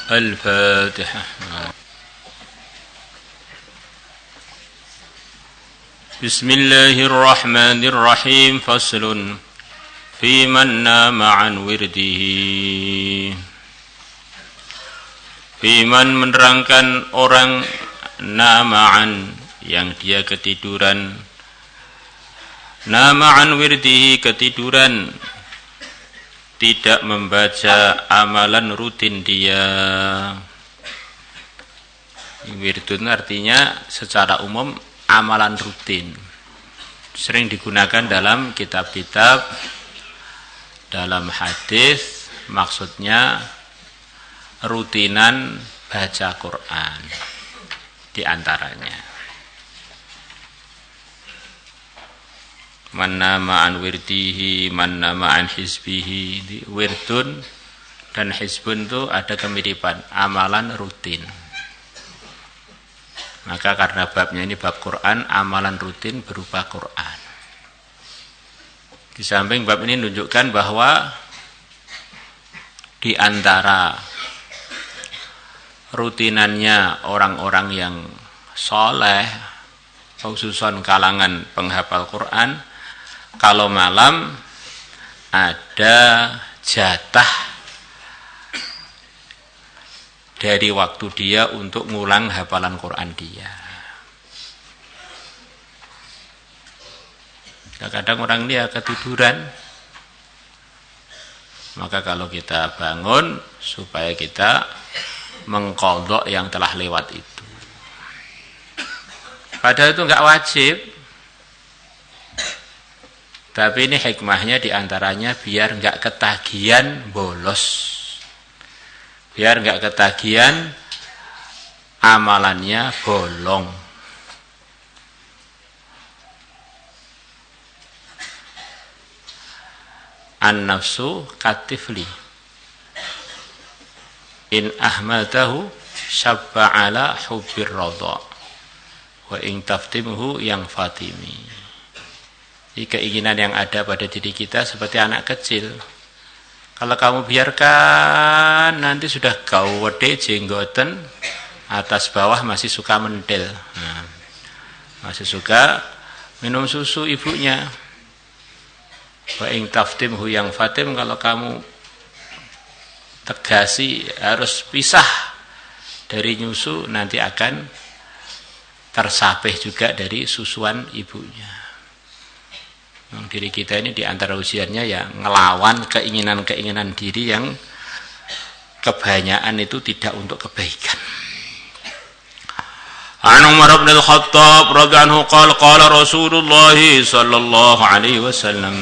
Al-Fatihah. Bismillahirrahmanirrahim. Faslun fi man nama an wirdihi. Fi man menerangkan orang namaan yang dia ketiduran, namaan wirdihi ketiduran, tidak membaca amalan rutin dia. Wirdun artinya secara umum amalan rutin, sering digunakan dalam kitab-kitab, dalam hadis, maksudnya rutinan baca Quran di antaranya. Man nama an wirdihi, man nama an hizbihi. Wirdun dan hizbun itu ada kemiripan, amalan rutin. Maka karena babnya ini bab Quran, amalan rutin berupa Quran. Di samping bab ini menunjukkan bahwa di antara rutinannya orang-orang yang soleh, khususan kalangan penghafal Quran, kalau malam ada jatah dari waktu dia untuk ngulang hafalan Quran dia. Kadang orang dia ketiduran, maka kalau kita bangun supaya kita mengqadha yang telah lewat itu. Padahal itu enggak wajib. Tapi ini hikmahnya diantaranya biar enggak ketagihan bolos. Biar enggak ketagihan amalannya bolong. An-nafsu katifli. In ahmaltahu syabba ala hubbir radha. Wa in taftimhu yang fatimi. Keinginan yang ada pada diri kita seperti anak kecil. Kalau kamu biarkan nanti sudah gawede jenggoten, atas bawah masih suka mendel. Nah, masih suka minum susu ibunya. Wa in taftimhu yang fatim, kalau kamu tegasi harus pisah dari nyusu, nanti akan tersapih juga dari susuan ibunya. Diri kita ini diantara usianya ya ngelawan keinginan-keinginan diri yang kebanyakan itu tidak untuk kebaikan. An Umar bin Al-Khattab radhiyallahu anhu qala Rasulullah sallallahu alaihi wasallam,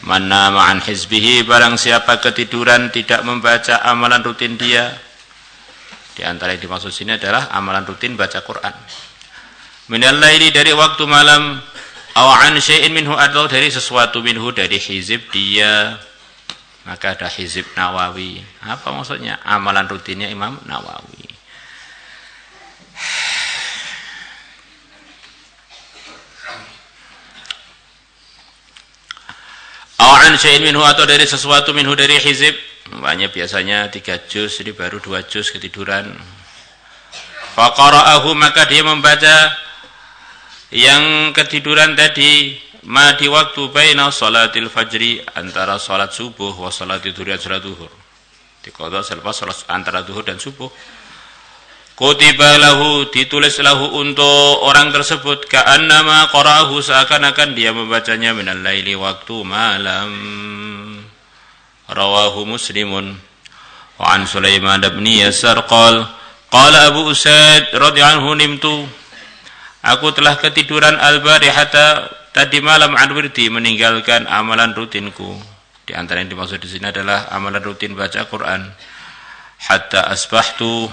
man nama an hizbihi, barang siapa ketiduran tidak membaca amalan rutin dia. Di antara yang dimaksud sini adalah amalan rutin baca Quran. Minal laili, dari waktu malam, aw an syai'in minhu, atau dari sesuatu minhu, dari hizib dia. Maka ada hizib Nawawi. Apa maksudnya? Amalan rutinnya Imam Nawawi. Aw an syai'in minhu, atau dari sesuatu minhu, dari hizib. Banyak biasanya 3 juz, jadi baru 2 juz ketiduran. Faqara'ahu, maka dia membaca yang ketiduran tadi, ma di waktu baina salatil fajri, antara salat subuh wa salatil zuhur, salat zuhur. Diqadha selepas salat antara zuhur dan subuh. Kutiba lahu, ditulis lahu untuk orang tersebut, ka'annama qara'ahu, seakan-akan dia membacanya minal laili, waktu malam. Rawahu Muslimun. Wa an Sulaiman bin Yasar qala Abu Usaid radhiyallahu anhu, nimtu, aku telah ketiduran al-barihata, tadi malam, an wirdi, meninggalkan amalan rutinku. Di antara yang dimaksud di sini adalah amalan rutin baca Quran. Hatta asbahtu,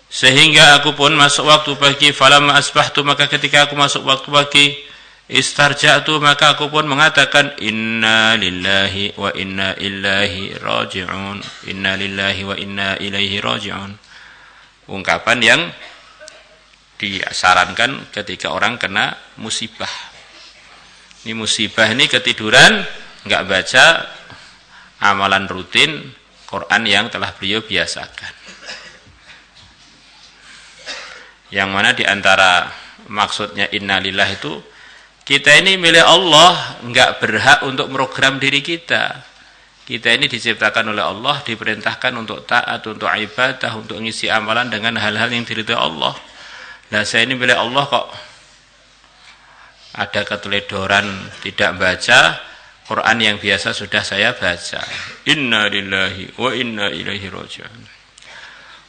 sehingga aku pun masuk waktu pagi. Falamma asbahtu, maka ketika aku masuk waktu pagi, istarja'tu, maka aku pun mengatakan, inna lillahi wa inna ilaihi raji'un. Inna lillahi wa inna ilaihi raji'un. Ungkapan yang disarankan ketika orang kena musibah. Ini musibah, ini ketiduran, enggak baca amalan rutin Quran yang telah beliau biasakan. Yang mana diantara maksudnya innalillah itu, kita ini milik Allah, enggak berhak untuk program diri kita. Kita ini diciptakan oleh Allah, diperintahkan untuk taat, untuk ibadah, untuk ngisi amalan dengan hal-hal yang diridhai Allah. Nah, saya ini milik Allah kok ada keteledoran tidak baca Quran yang biasa sudah saya baca. Inna lillahi wa inna ilaihi raji'un.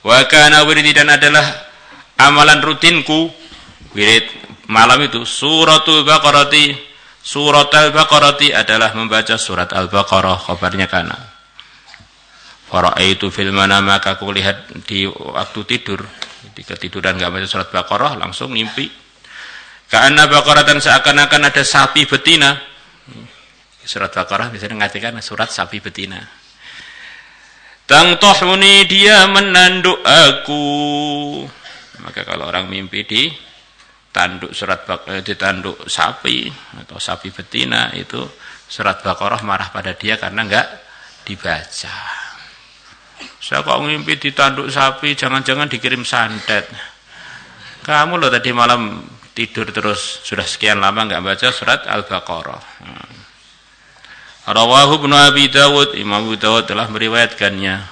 Wa kana wirdi, dan adalah amalan rutinku wirid malam itu suratul baqarati. Surat al-baqarati adalah membaca surat al-baqarah, kabarnya kana. Fara'aitu fil manam, maka aku lihat di waktu tidur, di ketiduran enggak baca surat baqarah, langsung mimpi. Ka'anna baqaratan, seakan-akan ada sapi betina. Surat Baqarah biasanya mengartikan surat sapi betina. Tangtohuni, dia menanduk aku. Maka kalau orang mimpi ditanduk ditanduk sapi atau sapi betina, itu surat Baqarah marah pada dia karena enggak dibaca. Saya kok mimpi ditanduk sapi, jangan-jangan dikirim santet. Kamu loh tadi malam tidur terus sudah sekian lama enggak baca surat Al-Baqarah. Rawahu Ibnu Abi Dawud, Imam Abu Dawud telah meriwayatkannya.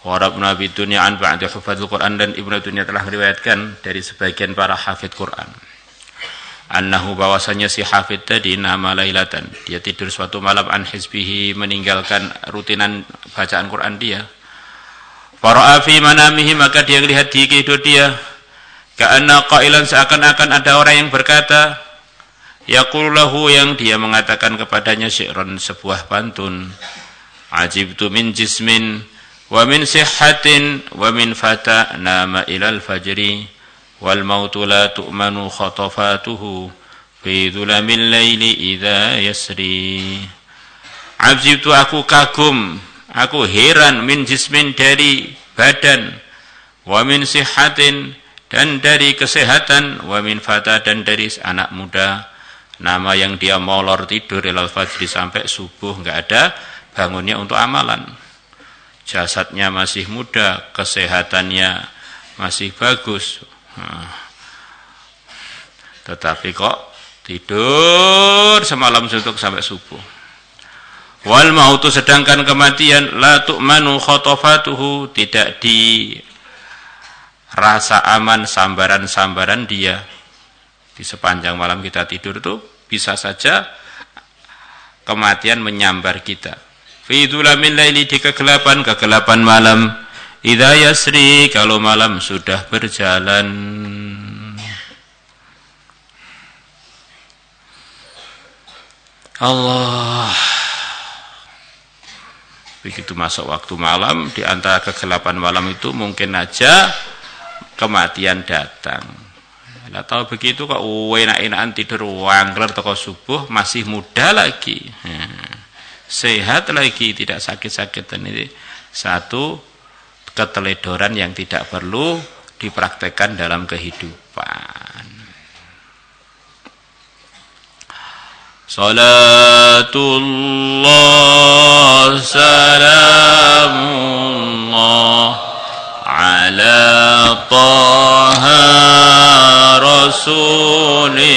Wa Ibnu Abi Dunya an ba'd hufadzul Quran, dan Ibnu Dunya telah meriwayatkan dari sebagian para hafidz Quran. Annahu, bahwasanya si hafidz tadi nama lailatan, dia tidur suatu malam an hizbihi, meninggalkan rutinan bacaan Quran dia. Fara'a fi manamihi, maka dia lihat di tidur dia, ka'anna qailan, seakan-akan ada orang yang berkata, yaqulu lahu, yang dia mengatakan kepadanya syi'ran, sebuah pantun. Ajibtu min jismin wa min sihhatin wa min fata nama ilal fajri wal mautu la tu'manu khatafatuhu fi dhulamil laili idza yasri. Ajibtu, aku kagum, aku heran, min jismin, dari badan, wa min sihhatin, dan dari kesehatan, wa min fata, dan dari anak muda. Nama yang dia molor tidur ilal fajri, sampai subuh enggak ada bangunnya untuk amalan. Jasadnya masih muda, kesehatannya masih bagus. Tetapi kok tidur semalam suntuk sampai subuh. Wal mautu, sedangkan kematian, la tu'manu khatafatuhu, tidak dirasa aman sambaran-sambaran dia. Di sepanjang malam kita tidur itu bisa saja kematian menyambar kita. Fi dhulamil laili, di kegelapan malam. Idza yasri, kalau malam sudah berjalan. Allah. Begitu masuk waktu malam, di antara kegelapan malam itu mungkin aja kematian datang. Lah tahu begitu kok enak-enakan tidur wangler toko subuh, masih muda lagi, sehat lagi, tidak sakit-sakitan. Ini satu keteledoran yang tidak perlu dipraktekkan dalam kehidupan. Salatullah salamullah ala taha Rasulillah